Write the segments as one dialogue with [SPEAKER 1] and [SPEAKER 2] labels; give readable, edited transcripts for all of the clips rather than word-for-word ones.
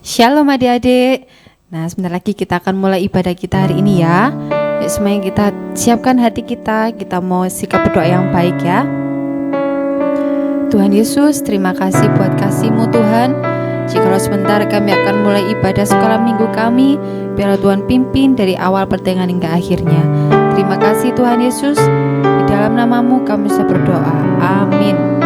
[SPEAKER 1] Shalom adik-adik. Nah, sebentar lagi kita akan mulai ibadah kita hari ini ya. Yuk semuanya kita siapkan hati kita mau sikap berdoa yang baik ya. Tuhan Yesus, terima kasih buat kasih-Mu Tuhan. Jikalau sebentar kami akan mulai ibadah sekolah minggu kami, biarlah Tuhan pimpin dari awal pertengahan hingga akhirnya. Terima kasih Tuhan Yesus. Di dalam nama-Mu kami bisa berdoa. Amin.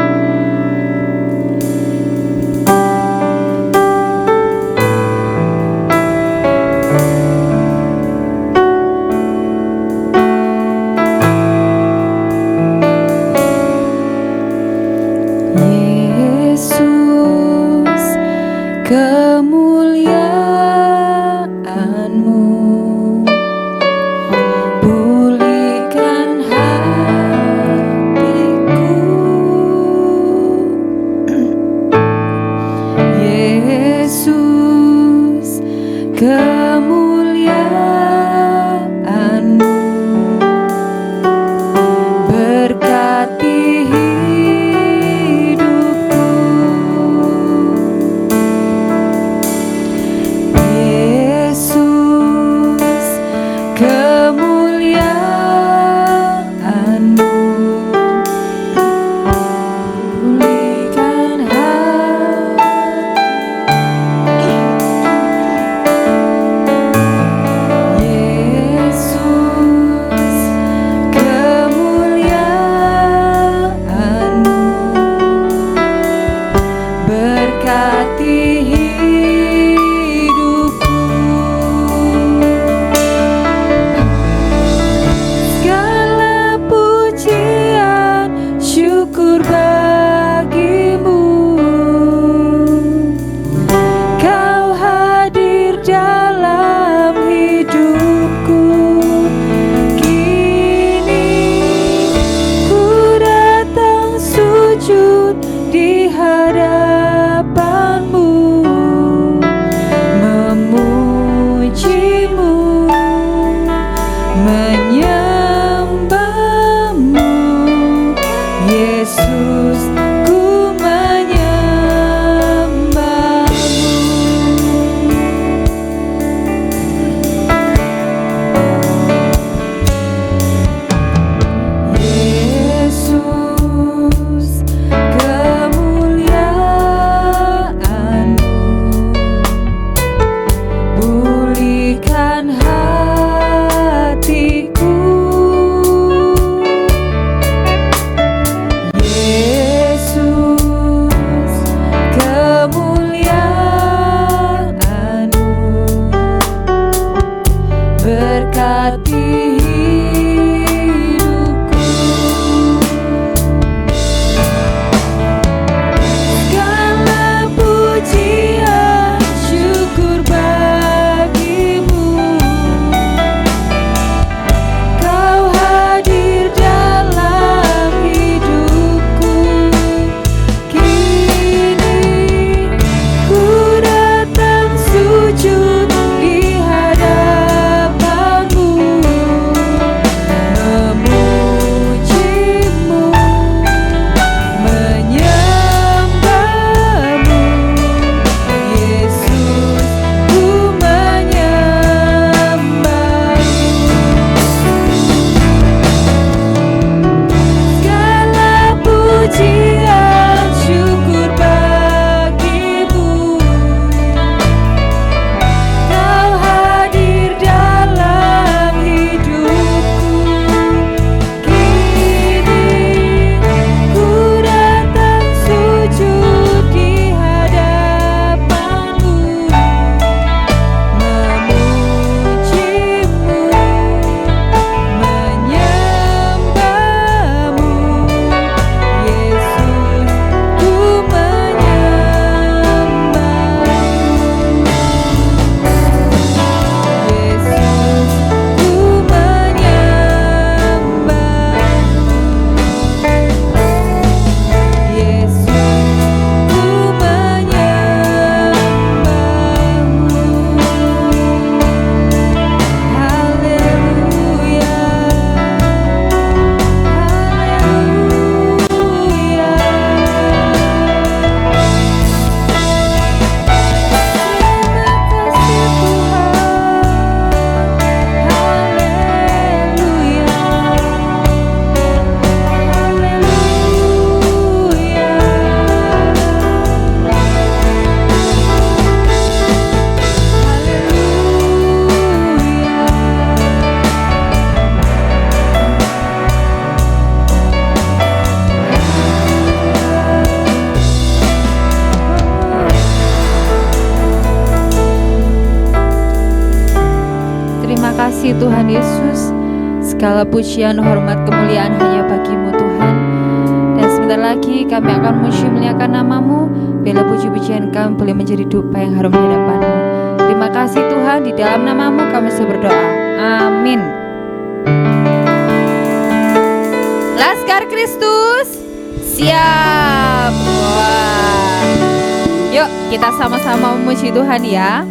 [SPEAKER 1] kasih Tuhan Yesus. Segala pujian, hormat, kemuliaan hanya bagi-Mu Tuhan. Dan sebentar lagi kami akan muliakan nama-Mu. Biarlah puji-pujian kami boleh menjadi dupa yang harum di hadapan-Mu. Terima kasih Tuhan, di dalam nama-Mu kami berdoa. Amin. Laskar Kristus siap. Wah. Yuk kita sama-sama memuji Tuhan ya.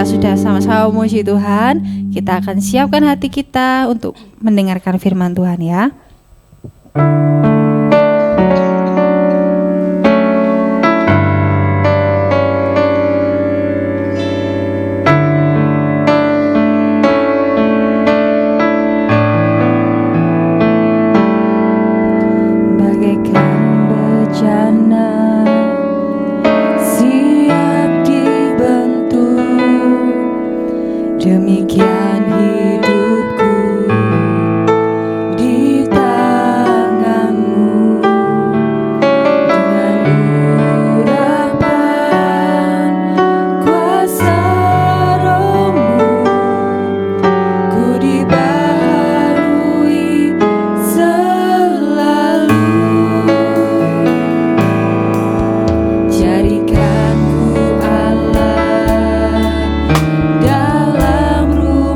[SPEAKER 1] Sudah sama-sama memuji Tuhan, kita akan siapkan hati kita untuk mendengarkan firman Tuhan ya. Bagaikan bejana demikian hidupku di tangan-Mu, dengan urapan kuasa Roh-Mu, ku dibaharui selalu. Jadikan ku Allah dalam ruh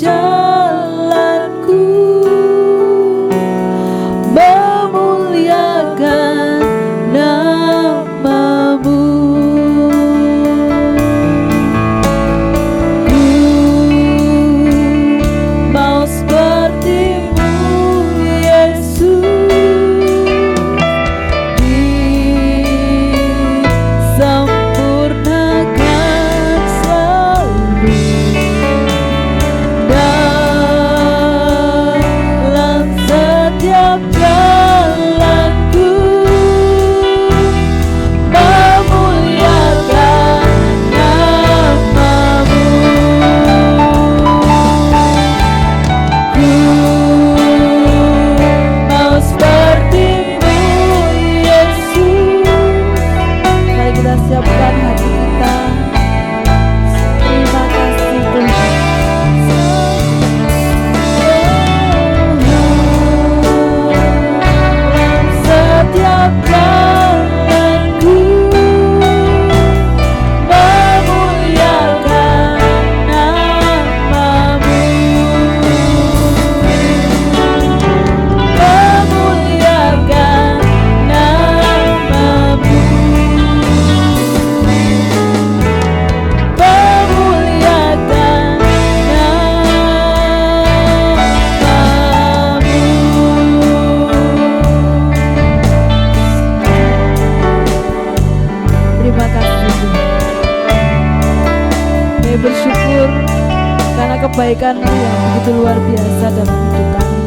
[SPEAKER 2] jalanku, memuliakan namamu. Ku mau seperti-Mu, Yesus, disempurnakan selalu dalam setiap jalanku, memuliakan namamu. Ku mau seperti-Mu, Yesus. Mari kita siapkan hati kita. Terima kasih Tuhan. Dalam setiap jalanku, memuliakan namamu, memuliakan namamu, memuliakan namamu. Terima kasih Tuhan. Kami bersyukur karena kebaikan-Mu yang begitu luar biasa dalam hidup kami.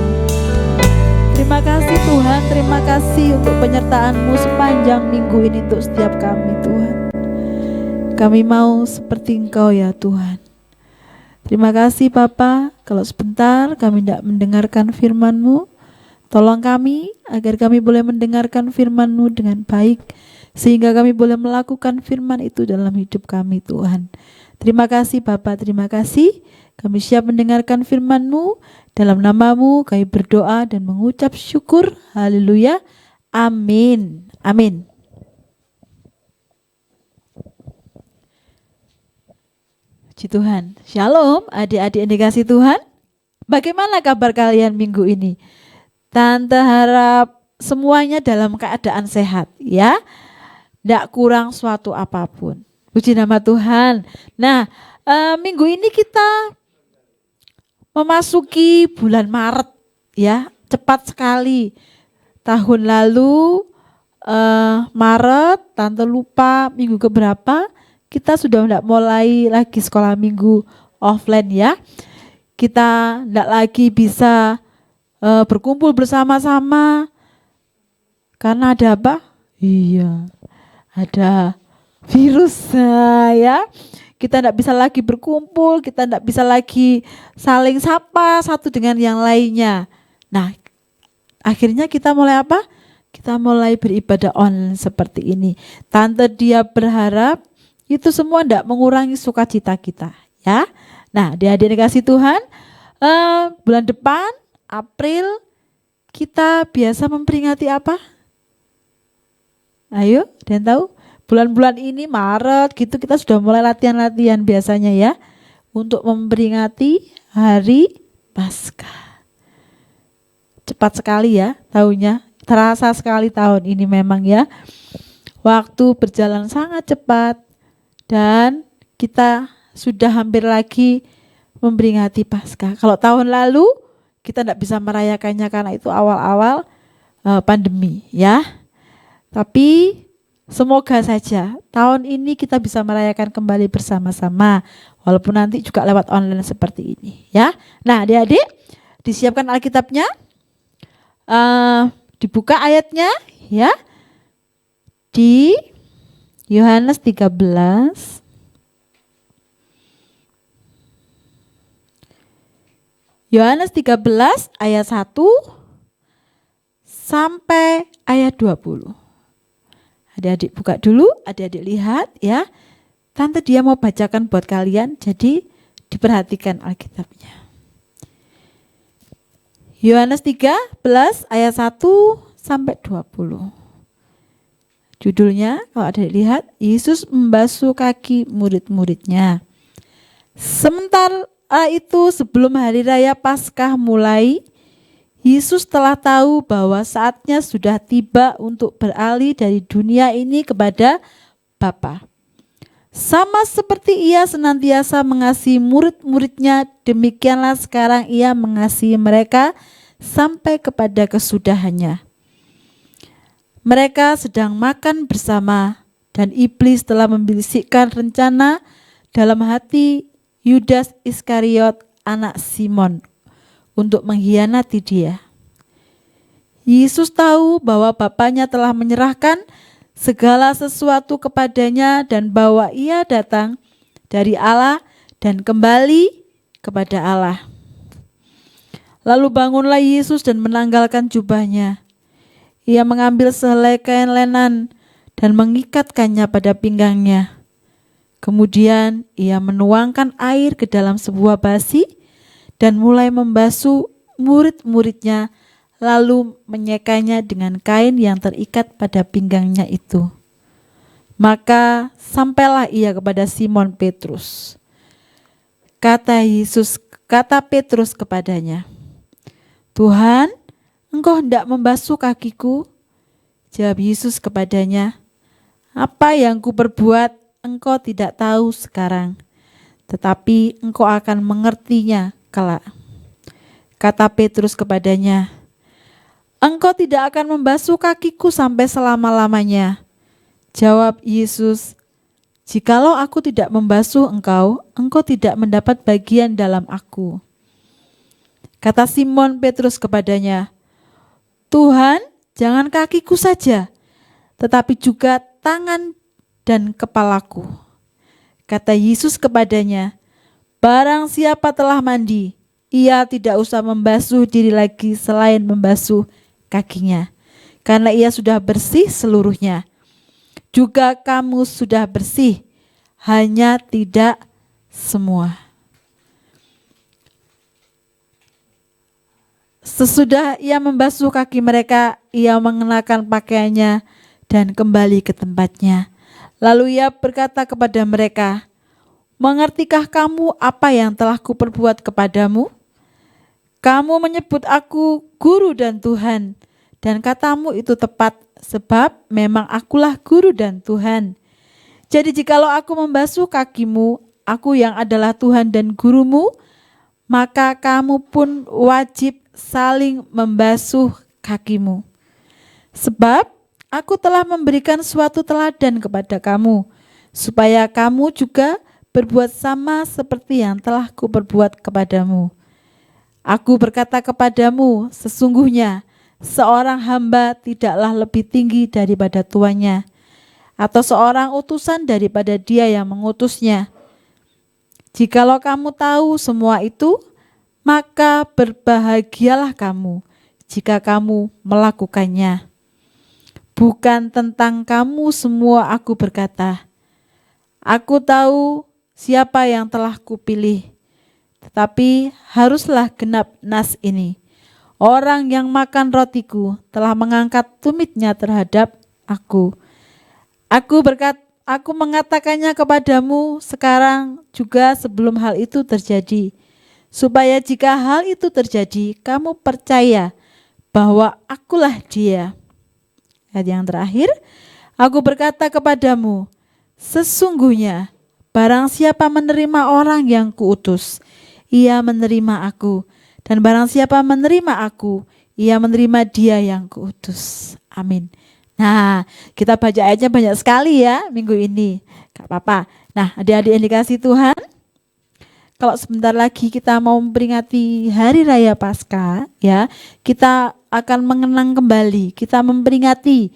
[SPEAKER 2] Terima kasih Tuhan, terima kasih untuk penyertaan-Mu sepanjang minggu ini untuk setiap kami Tuhan. Kami mau seperti Engkau ya Tuhan. Terima kasih Bapa, kalau sebentar kami tidak mendengarkan firman-Mu, tolong kami agar kami boleh mendengarkan firman-Mu dengan baik, sehingga kami boleh melakukan firman itu dalam hidup kami Tuhan. Terima kasih Bapa, terima kasih. Kami siap mendengarkan firman-Mu. Dalam nama-Mu kami berdoa dan mengucap syukur. Haleluya. Amin. Amin. Puji Tuhan. Shalom adik-adik yang dikasihi Tuhan. Bagaimana kabar kalian minggu ini? Tante harap semuanya dalam keadaan sehat ya. Tidak kurang suatu apapun. Puji nama Tuhan. Nah, minggu ini kita memasuki bulan Maret ya. Cepat sekali. Tahun lalu Maret, Tante lupa minggu keberapa, kita sudah tidak mulai lagi sekolah minggu offline ya. Kita tidak lagi bisa berkumpul bersama-sama. Karena ada apa? Iya, ada virus ya. Kita tidak bisa lagi berkumpul, kita tidak bisa lagi saling sapa satu dengan yang lainnya. Nah, akhirnya kita mulai apa? Kita mulai beribadah online seperti ini. Tante dia berharap itu semua tidak mengurangi sukacita kita ya. Nah, adik-adik dikasih Tuhan, bulan depan April kita biasa memperingati apa? Ayo, ada yang tahu? Bulan-bulan ini Maret gitu kita sudah mulai latihan-latihan biasanya ya, untuk memperingati hari Paskah. Cepat sekali ya tahunnya, terasa sekali tahun ini memang ya. Waktu berjalan sangat cepat dan kita sudah hampir lagi memperingati Paskah. Kalau tahun lalu kita tidak bisa merayakannya karena itu awal-awal pandemi ya. Tapi semoga saja tahun ini kita bisa merayakan kembali bersama-sama, walaupun nanti juga lewat online seperti ini ya. Nah, adik-adik disiapkan Alkitabnya, dibuka ayatnya ya, di Yohanes 13 ayat 1 sampai ayat 20. Adik-adik buka dulu, adik-adik lihat ya. Tante dia mau bacakan buat kalian, jadi diperhatikan Alkitabnya. Yohanes 13 ayat 1 sampai 20. Judulnya kalau adik lihat, Yesus membasuh kaki murid-muridnya. Sementara itu sebelum hari raya Paskah mulai, Yesus telah tahu bahwa saatnya sudah tiba untuk beralih dari dunia ini kepada Bapa. Sama seperti ia senantiasa mengasihi murid-muridnya, demikianlah sekarang ia mengasihi mereka sampai kepada kesudahannya. Mereka sedang makan bersama dan iblis telah membisikkan rencana dalam hati Yudas Iskariot, anak Simon, untuk mengkhianati dia. Yesus tahu bahwa Bapanya telah menyerahkan segala sesuatu kepadanya dan bahwa ia datang dari Allah dan kembali kepada Allah. Lalu bangunlah Yesus dan menanggalkan jubahnya. Ia mengambil sehelai kain lenan dan mengikatkannya pada pinggangnya. Kemudian ia menuangkan air ke dalam sebuah basi dan mulai membasuh murid-muridnya, lalu menyekanya dengan kain yang terikat pada pinggangnya itu. Maka sampailah ia kepada Simon Petrus. Kata Petrus kepadanya, "Tuhan, Engkau hendak membasuh kakiku?" Jawab Yesus kepadanya, "Apa yang kuperbuat engkau tidak tahu sekarang, tetapi engkau akan mengertinya kelak." Kata Petrus kepadanya, "Engkau tidak akan membasuh kakiku sampai selama-lamanya." Jawab Yesus, "Jikalau aku tidak membasuh engkau, engkau tidak mendapat bagian dalam aku." Kata Simon Petrus kepadanya, "Tuhan, jangan kakiku saja, tetapi juga tangan dan kepalaku." Kata Yesus kepadanya, "Barang siapa telah mandi, ia tidak usah membasuh diri lagi selain membasuh kakinya, karena ia sudah bersih seluruhnya. Juga kamu sudah bersih, hanya tidak semua." Sesudah ia membasuh kaki mereka, ia mengenakan pakaiannya dan kembali ke tempatnya. Lalu ia berkata kepada mereka, "Mengertikah kamu apa yang telah kuperbuat kepadamu? Kamu menyebut aku guru dan Tuhan, dan katamu itu tepat, sebab memang akulah guru dan Tuhan. Jadi jikalau aku membasuh kakimu, aku yang adalah Tuhan dan gurumu, maka kamu pun wajib saling membasuh kakimu. Sebab aku telah memberikan suatu teladan kepada kamu, supaya kamu juga berbuat sama seperti yang telah kuperbuat kepadamu. Aku berkata kepadamu, sesungguhnya seorang hamba tidaklah lebih tinggi daripada tuannya, atau seorang utusan daripada dia yang mengutusnya. Jikalau kamu tahu semua itu, maka berbahagialah kamu jika kamu melakukannya. Bukan tentang kamu semua aku berkata. Aku tahu siapa yang telah kupilih, tetapi haruslah genap nas ini. Orang yang makan rotiku telah mengangkat tumitnya terhadap aku. Aku mengatakannya kepadamu sekarang juga sebelum hal itu terjadi, supaya jika hal itu terjadi, kamu percaya bahwa akulah dia. Ayat yang terakhir, aku berkata kepadamu, sesungguhnya barang siapa menerima orang yang kuutus, ia menerima aku. Dan barang siapa menerima aku, ia menerima dia yang kuutus. Amin. Nah, kita baca ayatnya banyak sekali ya minggu ini. Gak apa-apa. Nah, adik-adik yang dikasih Tuhan, kalau sebentar lagi kita mau memperingati Hari Raya Paskah, ya, kita akan mengenang kembali, kita memperingati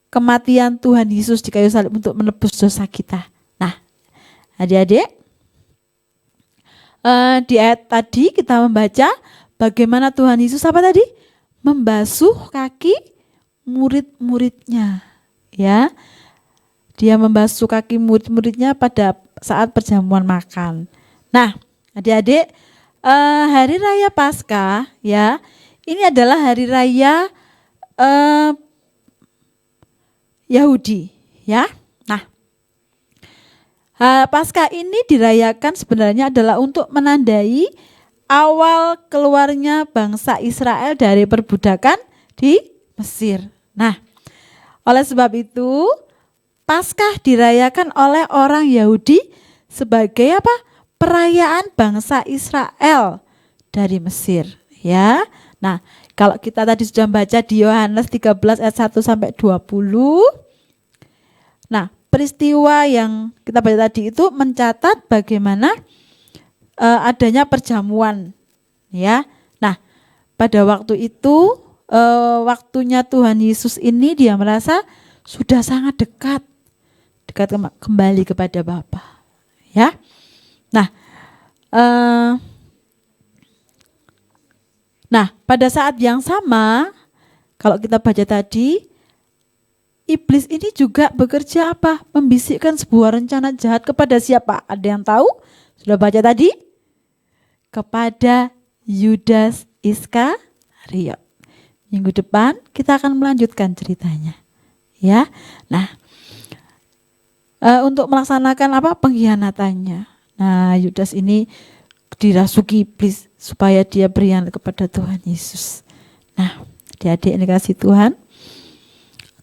[SPEAKER 2] kematian Tuhan Yesus di kayu salib untuk menebus dosa kita. Nah, adik-adik, di ayat tadi kita membaca bagaimana Tuhan Yesus apa tadi? Membasuh kaki murid-muridnya, ya. Dia membasuh kaki murid-muridnya pada saat perjamuan makan. Nah, adik-adik, Hari Raya Paskah, ya, ini adalah hari raya Yahudi, ya. Nah, Paskah ini dirayakan sebenarnya adalah untuk menandai awal keluarnya bangsa Israel dari perbudakan di Mesir. Nah, oleh sebab itu Paskah dirayakan oleh orang Yahudi sebagai apa? Perayaan bangsa Israel dari Mesir, ya. Nah, kalau kita tadi sudah baca di Yohanes 13 ayat 1 sampai 20. Nah, peristiwa yang kita baca tadi itu mencatat bagaimana adanya perjamuan, ya. Nah, pada waktu itu waktunya Tuhan Yesus ini dia merasa sudah sangat dekat kembali kepada Bapa, ya. Nah, pada saat yang sama kalau kita baca tadi, iblis ini juga bekerja apa? Membisikkan sebuah rencana jahat kepada siapa? Ada yang tahu? Sudah baca tadi? Kepada Yudas Iskariot. Minggu depan kita akan melanjutkan ceritanya, ya. Nah, untuk melaksanakan apa? Pengkhianatannya. Nah, Yudas ini dirasuki iblis supaya dia berian kepada Tuhan Yesus. Nah, adik-adik ini kasih Tuhan.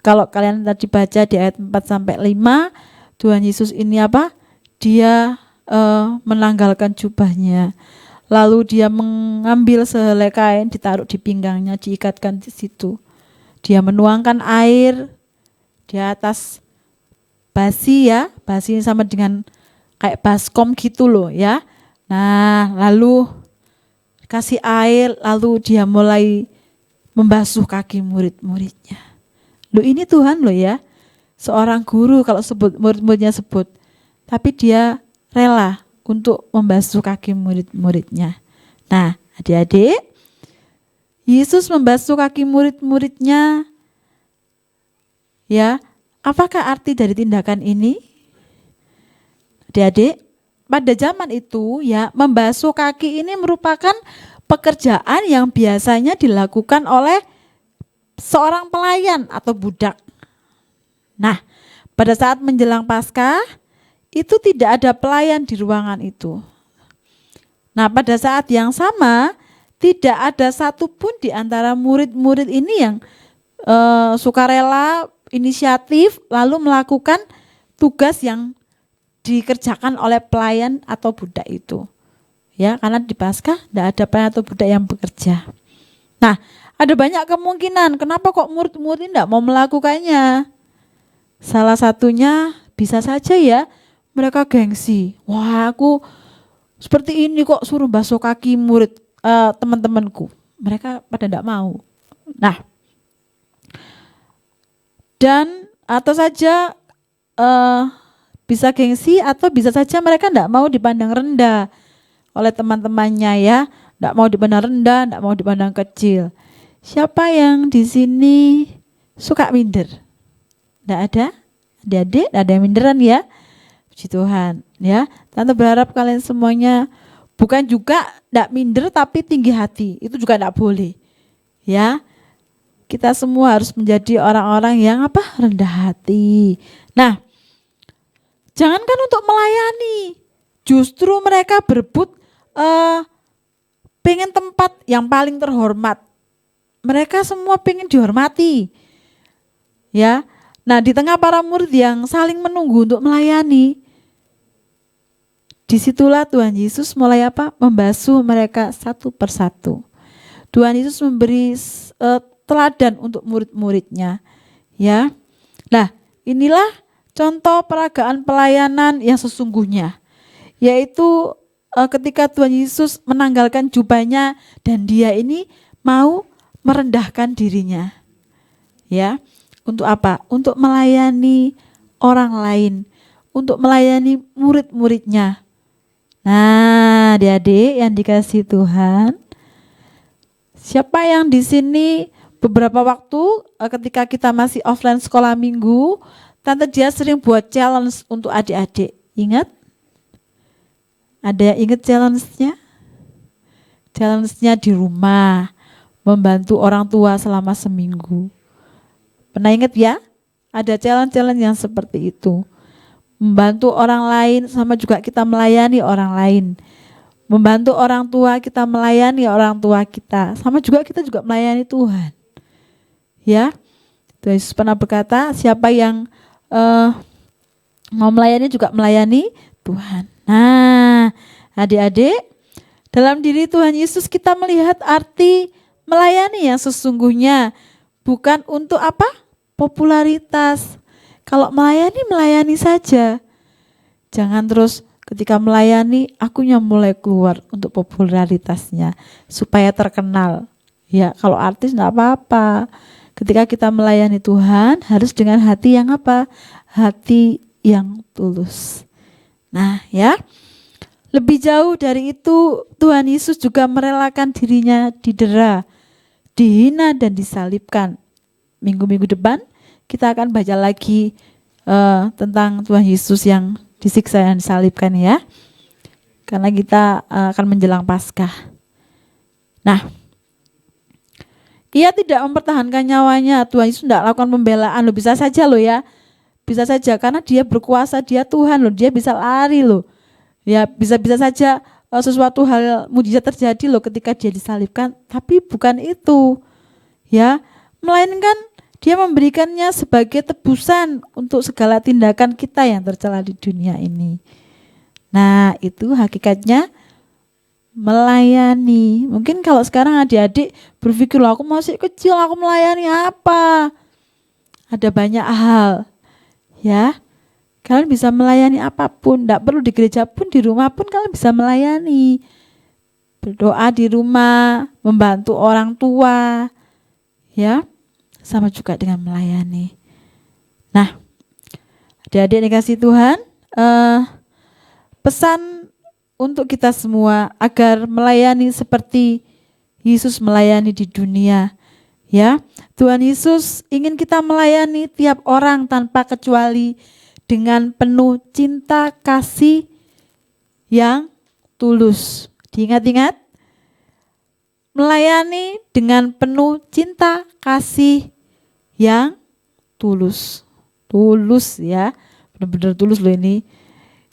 [SPEAKER 2] Kalau kalian tadi baca di ayat 4 sampai 5, Tuhan Yesus ini apa? Dia menanggalkan jubahnya. Lalu dia mengambil sehelai kain, ditaruh di pinggangnya, diikatkan di situ. Dia menuangkan air di atas basi, ya. Basi ini sama dengan kayak baskom gitu loh, ya. Nah, lalu kasih air, lalu dia mulai membasuh kaki murid-muridnya. Loh, ini Tuhan loh, ya. Seorang guru kalau sebut murid-muridnya sebut, tapi dia rela untuk membasuh kaki murid-muridnya. Nah, adik-adik, Yesus membasuh kaki murid-muridnya, ya. Apakah arti dari tindakan ini? Adik-adik, pada zaman itu, ya, membasuh kaki ini merupakan pekerjaan yang biasanya dilakukan oleh seorang pelayan atau budak. Nah, pada saat menjelang Paskah itu tidak ada pelayan di ruangan itu. Nah, pada saat yang sama tidak ada satupun di antara murid-murid ini yang sukarela, inisiatif, lalu melakukan tugas yang dikerjakan oleh pelayan atau budak itu. Ya, karena di Paskah tidak ada pelayan atau budak yang bekerja. Nah, ada banyak kemungkinan kenapa kok murid-murid ini tidak mau melakukannya. Salah satunya bisa saja, ya, mereka gengsi. Wah, aku seperti ini kok suruh basuh kaki murid teman-temanku. Mereka pada tidak mau. Nah, dan atau saja bisa gengsi atau bisa saja mereka tidak mau dipandang rendah oleh teman-temannya, ya. Tidak mau dipandang rendah, tidak mau dipandang kecil. Siapa yang di sini suka minder? Tidak ada? Adik-adik, tidak ada yang minderan, ya. Puji Tuhan, ya. Tante berharap kalian semuanya bukan juga tidak minder tapi tinggi hati. Itu juga tidak boleh, ya. Kita semua harus menjadi orang-orang yang apa? Rendah hati. Nah, jangankan untuk melayani, justru mereka berebut pengen tempat yang paling terhormat. Mereka semua pengen dihormati, ya. Nah, di tengah para murid yang saling menunggu untuk melayani, disitulah Tuhan Yesus mulai apa? Membasuh mereka satu persatu. Tuhan Yesus memberi teladan untuk murid-muridnya, ya. Nah, inilah contoh peragaan pelayanan yang sesungguhnya, yaitu ketika Tuhan Yesus menanggalkan jubahnya dan dia ini mau merendahkan dirinya, ya. Untuk apa? Untuk melayani orang lain, untuk melayani murid-muridnya. Nah, adik-adik yang dikasihi Tuhan, siapa yang di sini beberapa waktu ketika kita masih offline sekolah minggu, Tante dia sering buat challenge untuk adik-adik. Ingat? Ada yang ingat challenge-nya? Challenge-nya di rumah, membantu orang tua selama seminggu. Pernah ingat, ya? Ada challenge-challenge yang seperti itu. Membantu orang lain sama juga kita melayani orang lain. Membantu orang tua, kita melayani orang tua kita. Sama juga kita juga melayani Tuhan. Ya, Tuhan Yesus pernah berkata, siapa yang mau melayani juga melayani Tuhan. Nah, adik-adik, dalam diri Tuhan Yesus kita melihat arti melayani yang sesungguhnya. Bukan untuk apa? Popularitas. Kalau melayani saja. Jangan terus ketika melayani akunya mulai keluar untuk popularitasnya supaya terkenal. Ya, kalau artis enggak apa-apa. Ketika kita melayani Tuhan harus dengan hati yang apa? Hati yang tulus. Nah, ya. Lebih jauh dari itu, Tuhan Yesus juga merelakan dirinya didera, dihina dan disalibkan. Minggu-minggu depan kita akan baca lagi tentang Tuhan Yesus yang disiksa dan disalibkan ya. Karena kita akan menjelang Paskah. Nah, ia tidak mempertahankan nyawanya. Tuhan Yesus tidak lakukan pembelaan loh. Bisa saja loh ya. Bisa saja karena dia berkuasa, dia Tuhan loh. Dia bisa lari loh. Ya bisa-bisa saja sesuatu hal mujizat terjadi loh ketika dia disalibkan. Tapi bukan itu. Ya, melainkan dia memberikannya sebagai tebusan untuk segala tindakan kita yang tercela di dunia ini. Nah, itu hakikatnya melayani. Mungkin kalau sekarang adik-adik berpikir, loh, aku masih kecil, aku melayani apa? Ada banyak hal. Ya, kalian bisa melayani apapun. Tidak perlu di gereja pun, di rumah pun kalian bisa melayani. Berdoa di rumah, membantu orang tua. Ya, sama juga dengan melayani. Nah, adik-adik dikasih Tuhan, pesan untuk kita semua agar melayani seperti Yesus melayani di dunia. Ya, Tuhan Yesus ingin kita melayani tiap orang tanpa kecuali dengan penuh cinta kasih yang tulus. Diingat-ingat, melayani dengan penuh cinta kasih yang tulus. Tulus ya, benar-benar tulus loh ini.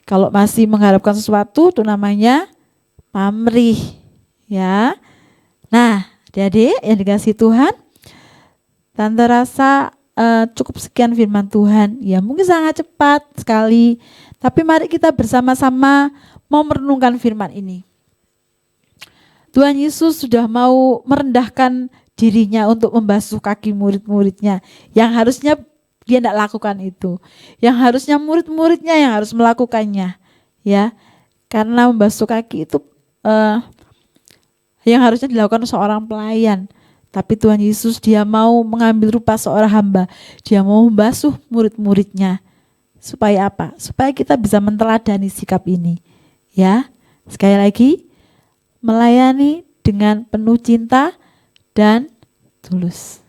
[SPEAKER 2] Kalau masih mengharapkan sesuatu itu namanya pamrih ya. Nah, adik-adik yang dikasih Tuhan, tante rasa cukup sekian firman Tuhan. Ya mungkin sangat cepat sekali, tapi mari kita bersama-sama mau merenungkan firman ini. Tuhan Yesus sudah mau merendahkan dirinya untuk membasuh kaki murid-muridnya yang harusnya dia tidak lakukan itu, yang harusnya murid-muridnya yang harus melakukannya, ya, karena membasuh kaki itu yang harusnya dilakukan seorang pelayan, tapi Tuhan Yesus dia mau mengambil rupa seorang hamba, dia mau membasuh murid-muridnya, supaya apa? Supaya kita bisa meneladani sikap ini, ya. Sekali lagi, melayani dengan penuh cinta dan tulus,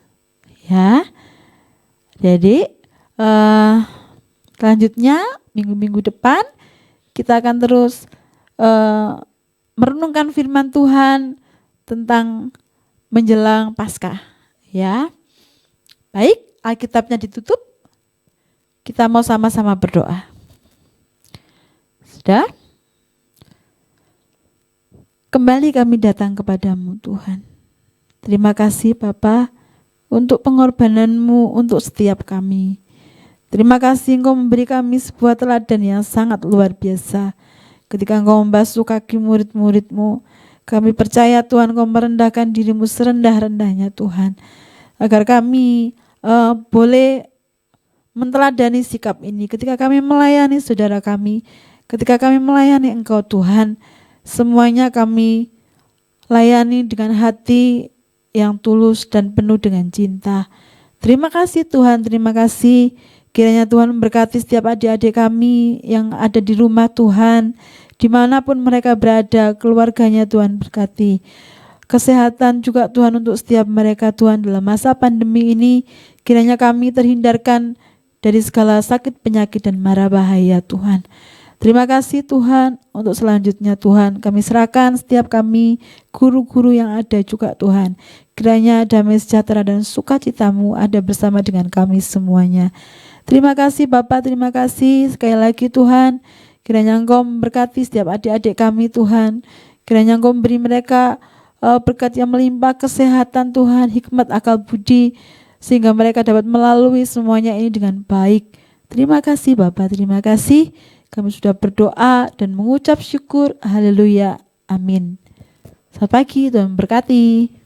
[SPEAKER 2] ya. Jadi selanjutnya minggu-minggu depan kita akan terus merenungkan firman Tuhan tentang menjelang Paskah, ya. Baik, Alkitabnya ditutup. Kita mau sama-sama berdoa. Sudah? Kembali kami datang kepadamu Tuhan. Terima kasih Bapa untuk pengorbanan-Mu untuk setiap kami. Terima kasih Engkau memberi kami sebuah teladan yang sangat luar biasa. Ketika Engkau membasuh kaki murid-murid-Mu, kami percaya Tuhan Engkau merendahkan diri-Mu serendah-rendahnya Tuhan. Agar kami boleh menteladani sikap ini ketika kami melayani saudara kami, ketika kami melayani Engkau Tuhan. Semuanya kami layani dengan hati yang tulus dan penuh dengan cinta. Terima kasih Tuhan, terima kasih. Kiranya Tuhan memberkati setiap adik-adik kami yang ada di rumah Tuhan, dimanapun mereka berada, keluarganya Tuhan berkati. Kesehatan juga Tuhan untuk setiap mereka Tuhan dalam masa pandemi ini. Kiranya kami terhindarkan dari segala sakit, penyakit dan mara bahaya Tuhan. Terima kasih Tuhan untuk selanjutnya Tuhan. Kami serahkan setiap kami, guru-guru yang ada juga Tuhan. Kiranya damai sejahtera dan sukacita-Mu ada bersama dengan kami semuanya. Terima kasih Bapak, terima kasih sekali lagi Tuhan. Kiranya Engkau memberkati setiap adik-adik kami Tuhan. Kiranya Engkau memberi mereka berkat yang melimpah, kesehatan Tuhan, hikmat, akal budi, sehingga mereka dapat melalui semuanya ini dengan baik. Terima kasih Bapak, terima kasih. Kami sudah berdoa dan mengucap syukur. Haleluya. Amin. Selamat pagi, Tuhan memberkati.